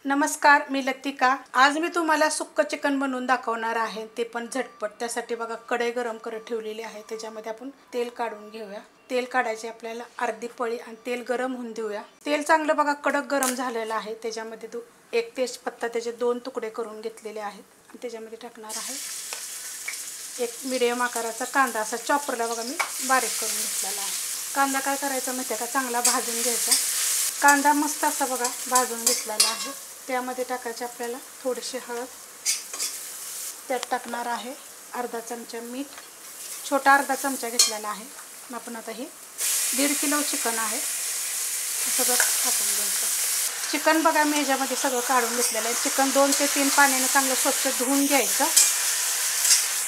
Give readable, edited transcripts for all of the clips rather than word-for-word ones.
नमस्कार, मी लतिका। आज मी तुम्हाला सुक्क चिकन बनवून दाखवणार आहे, ते पण झटपट। त्यासाठी बघा कढई गरम करत ठेवलेली आहे। त्याच्यामध्ये आपण तेल काढून घेऊया। तेल काढायचे आपल्याला अर्धी पळी आणि तेल गरम होऊन देऊया। तेल चांगलं बघा कडक गरम झालेलं आहे। त्याच्यामध्ये एक तेजपत्ता त्याचे 2 तुकडे करून घेतलेले आहेत आणि त्याच्यामध्ये टाकणार आहे एक मीडियम आकाराचा कांदा। असा चॉपरला बघा मी बारीक करून घेतलेला आहे। कांदा काय करायचा माहिती आहे का, चांगला भाजून घ्यायचा। कांदा मस्त असा बघा भाजून घेतलेला आहे। त्यामध्ये टाकायचे आपल्याला थोडीशी हळद, त्यात टाकणार आहे अर्धा चमचा मीठ, छोटा अर्धा चमचा घेतलेला आहे। आपण आता हे 1.5 किलो चिकन आहे, सगळं टाकून घ्यायचं। चिकन बघा मी ह्याच्यामध्ये सगळं काढून घेतलेलं आहे। चिकन 2 ते 3 पाण्याने चांगलं स्वच्छ धुवून घ्यायचं,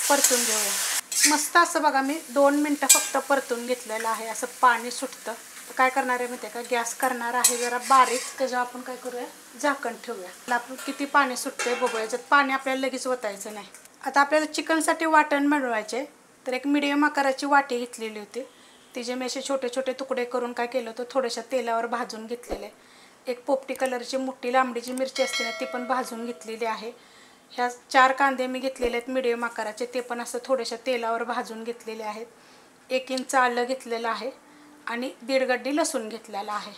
परतून घेऊया। मस्त असं बघा मी 2 मिनिटं फक्त परतून घेतलेलं आहे। असं पाणी सुटतं। काय करणार आहे माहिती आहे का, गॅस करणार आहे जरा बारीक। त्याच्यावर आपण काय करूया, झाकण ठेवूया। आपण किती पाणी सुटते बघूया। याच्यात पाणी आपल्याला लगेच ओतायचं नाही। आता आपल्याला चिकनसाठी वाटण बनवायचे, तर एक मीडियम आकाराची वाटी घेतलेली होती। तिचे मी असे छोटे छोटे तुकडे करून काय केलं होतं, थोड्याशा तेलावर भाजून घेतलेले। एक पोपटी कलरची मोठी लांबडीची मिरची असते ना, ती पण भाजून घेतलेली आहे। ह्या 4 कांदे मी घेतलेले आहेत मीडियम आकाराचे, ते पण असं थोड्याशा तेलावर भाजून घेतलेले आहेत। 1 इंच आलं घेतलेलं आहे आणि 1.5 गड्डी लसूण घेतलेला आहे।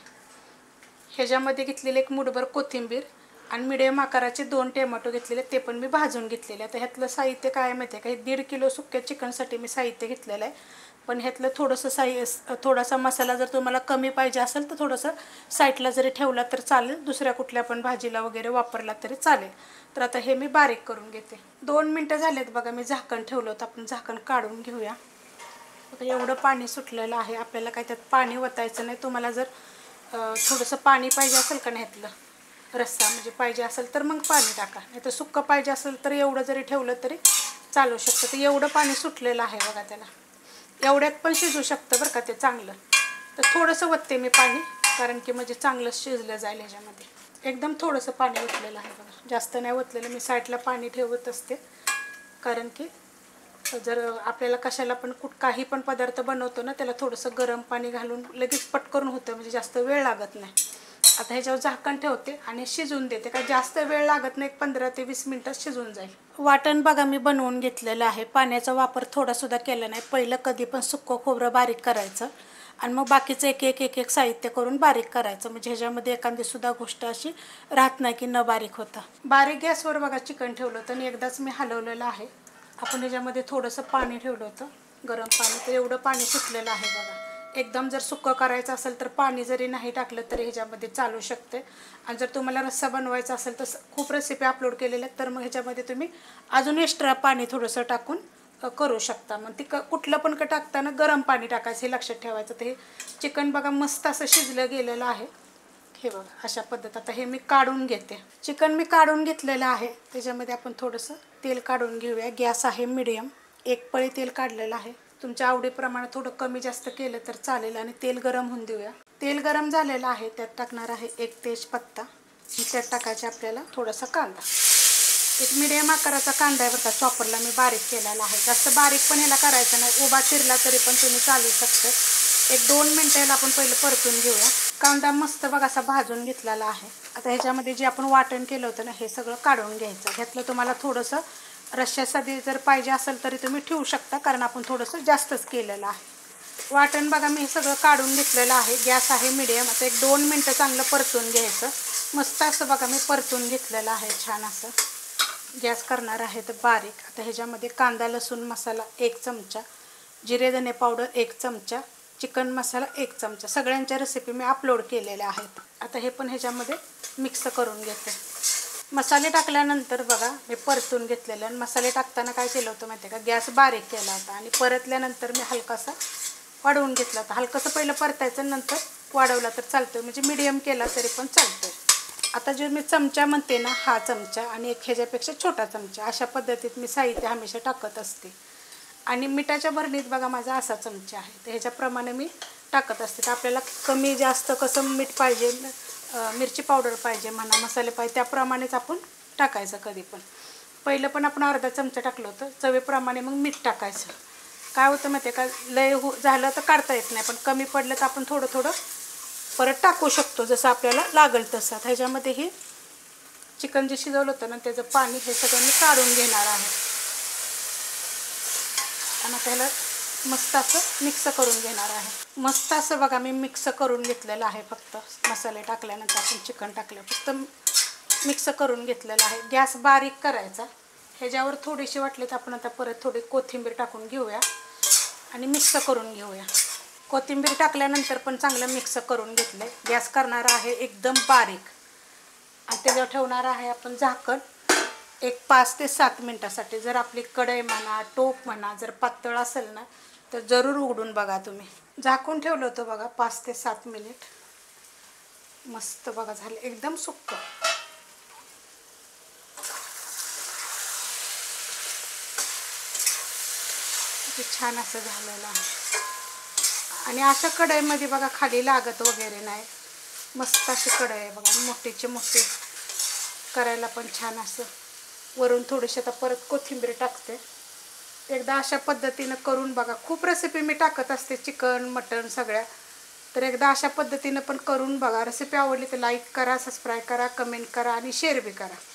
ह्याच्यामध्ये घेतलेले एक मुठभर कोथिंबीर आणि मीडियम आकाराचे 2 टोमॅटो घेतलेले, ते पण मी भाजून घेतलेले। आता ह्यातलं साहित्य काय माहिती आहे का, हे 1.5 किलो सुक्या चिकनसाठी मी साहित्य घेतलेलं आहे। पण ह्यातलं थोडंसं थोडासा मसाला जर तुम्हाला कमी पाहिजे असेल तर थोडंसं साईडला जरी ठेवला तर चालेल, दुसऱ्या कुठल्या पण भाजीला वगैरे वापरला तरी चालेल। तर आता हे मी बारीक करून घेते। 2 मिनटं झालेत बघा, मी झाकण ठेवलं होतं। आपण झाकण काढून घेऊया। एवढं पाणी सुटलेलं आहे, आपल्याला काय त्यात पाणी ओतायचं नाही। तुम्हाला जर थोडंसं पाणी पाहिजे असेल का नाही, ह्यातलं रस्सा म्हणजे पाहिजे असेल तर मग पाणी टाका, नाही तर सुक्कं पाहिजे असेल तर एवढं जरी ठेवलं तरी चालू शकतं। तर एवढं पाणी सुटलेलं आहे बघा त्याला, एवढ्यात पण शिजू शकतं बरं का ते चांगलं। तर थोडंसं ओतते मी पाणी, कारण की म्हणजे चांगलं शिजलं जाईल ह्याच्यामध्ये। एकदम थोडंसं पाणी ओतलेलं आहे बघा, जास्त नाही ओतलेलं। मी साईडला पाणी ठेवत असते, कारण की जर आपल्याला कशाला पण काही पण पदार्थ बनवतो ना, त्याला थोडंसं गरम पाणी घालून लगेच पटकन होतं, म्हणजे जास्त वेळ लागत नाही। आता ह्याच्यावर झाकण ठेवते आणि शिजून देते। काय जास्त वेळ लागत नाही, 15 ते 20 मिनिटात शिजून जाईल। वाटण बघा मी बनवून घेतलेलं आहे। पाण्याचा वापर थोडासुद्धा केला नाही। पहिलं कधी पण सुक्कं खोबरं बारीक करायचं आणि मग बाकीचं एक साहित्य करून बारीक करायचं, म्हणजे ह्याच्यामध्ये एखादी सुद्धा गोष्ट अशी राहत नाही की न बारीक होता। बारीक गॅसवर बघा चिकन ठेवलं होतं आणि एकदाच मी हलवलेलं आहे। आपण ह्याच्यामध्ये थोडंसं पाणी ठेवलं होतं, गरम पाणी, तर एवढं पाणी सुटलेलं आहे बघा। एकदम जर सुक्कं करायचं असेल तर पाणी जरी नाही टाकलं तरी ह्याच्यामध्ये चालू शकते। आणि जर तुम्हाला रस्सा बनवायचा असेल तर खूप रेसिपी अपलोड केलेल्या आहेत, तर मग ह्याच्यामध्ये तुम्ही अजून एक्स्ट्रा पाणी थोडंसं टाकून करू शकता। मग ती कुठलं पण टाकताना गरम पाणी टाकायचं, हे लक्षात ठेवायचं। तर हे चिकन बघा मस्त असं शिजलं गेलेलं आहे, हे बघा अशा पद्धत। आता हे मी काढून घेते। चिकन मी काढून घेतलेलं आहे। त्याच्यामध्ये आपण थोडंसं तेल काढून घेऊया। गॅस आहे मीडियम, 1 पळी तेल काढलेलं आहे। तुमच्या आवडीप्रमाणे थोडं कमी जास्त केलं तर चालेल आणि तेल गरम होऊन देऊया। तेल गरम झालेलं आहे, त्यात टाकणार आहे एक तेजपत्ता, त्यात टाकायचे आपल्याला थोडासा कांदा। एक मीडियम आकाराचा कांदा आहे बरं का, चॉपरला मी बारीक केलेला आहे। जास्त बारीक पण ह्याला करायचं नाही, उभा चिरला तरी पण तुम्ही चालू शकते। 1-2 मिनटं ह्याला आपण पहिलं परतून घेऊया। कांदा मस्त बघा असा भाजून घेतलेला आहे। आता ह्याच्यामध्ये जे आपण वाटण केलं होतं ना, हे सगळं काढून घ्यायचं। ह्यातलं तुम्हाला थोडंसं रश्श्यासाठी जर पाहिजे असेल तरी तुम्ही ठेवू शकता, कारण आपण थोडंसं जास्तच केलेलं आहे। वाटण बघा मी हे सगळं काढून घेतलेलं आहे। गॅस आहे मीडियम। आता 1-2 मिनटं चांगलं परतून घ्यायचं। मस्त असं बघा मी परतून घेतलेलं आहे छान असं। गॅस करणार आहे तर बारीक। आता ह्याच्यामध्ये कांदा लसूण मसाला 1 चमचा, जिरे धने पावडर 1 चमचा, चिकन मसाला 1 चमचा, सगळ्यांच्या रेसिपी मी अपलोड केलेल्या आहेत। आता हे पण ह्याच्यामध्ये मिक्स करून घेते। मसाले टाकल्यानंतर बघा मी परतून घेतलेलं, आणि मसाले टाकताना काय केलं होतं माहिती आहे का, गॅस बारीक केला होता आणि परतल्यानंतर मी हलकासा वाढवून घेतला होता। हलकंसं पहिलं परतायचं, नंतर वाढवला तर चालतोय, म्हणजे मीडियम केला तरी पण चालतोय। आता जे मी चमचा म्हणते ना, हा चमचा आणि एक ह्याच्यापेक्षा छोटा चमचा, अशा पद्धतीत मी साहित्य हमेशा टाकत असते। आणि मिठाच्या भरणीत बघा माझा असा चमचा आहे, तर ह्याच्याप्रमाणे मी टाकत असते। तर आपल्याला कमी जास्त कसं मीठ पाहिजे, मिरची पावडर पाहिजे म्हणा, मसाले पाहिजे, त्याप्रमाणेच आपण टाकायचं कधी पण। पहिलं पण आपण अर्धा चमचा टाकलं होतं, चवीप्रमाणे मग मीठ टाकायचं। काय होतं माहिती आहे का, लय झालं तर काढता येत नाही, पण कमी पडलं तर आपण थोडं थोडं परत टाकू शकतो, जसं आपल्याला लागेल तसं। ह्याच्यामध्ये ही चिकन जे शिजवलं होतं ना त्याचं पाणी हे सगळं मी काढून घेणार आहे आणि त्याला मस्त असं मिक्स करून घेणार आहे। मस्त असं बघा मी मिक्स करून घेतलेलं आहे। फक्त मसाले टाकल्यानंतर आपण चिकन टाकलं फक्त मिक्स करून घेतलेलं आहे। गॅस बारीक करायचा। ह्याच्यावर थोडीशी वाटली तर आपण आता परत थोडी कोथिंबीर टाकून घेऊया आणि मिक्स करून घेऊया। कोथिंबीर टाकल्यानंतर पण चांगलं मिक्स करून घेतलं। गॅस करणार आहे एकदम बारीक आणि त्याच्यावर ठेवणार आहे आपण झाकण एक 5 ते 7 मिनिटासाठी। जर आपली कढई म्हणा टोप म्हणा जर पातळ असेल ना तर जरूर उघडून बघा तुम्ही। झाकून ठेवलं होतं बघा 5 ते 7 मिनिट। मस्त बघा झालं एकदम सुक्क। ते छान असं झालेलं आहे आणि अशा कढईमध्ये बघा खाली लागत वगैरे नाही। मस्त अशी कढई आहे बघा मोठीचे मोठे करायला पण छान असं। वरून थोडीशी आता परत कोथिंबीर टाकते। एकदा अशा पद्धतीनं करून बघा। खूप रेसिपी मी टाकत असते चिकन मटन सगळ्या, तर एकदा अशा पद्धतीनं पण करून बघा। रेसिपी आवडली तर लाईक करा, सबस्क्राईब करा, कमेंट करा आणि शेअर बी करा।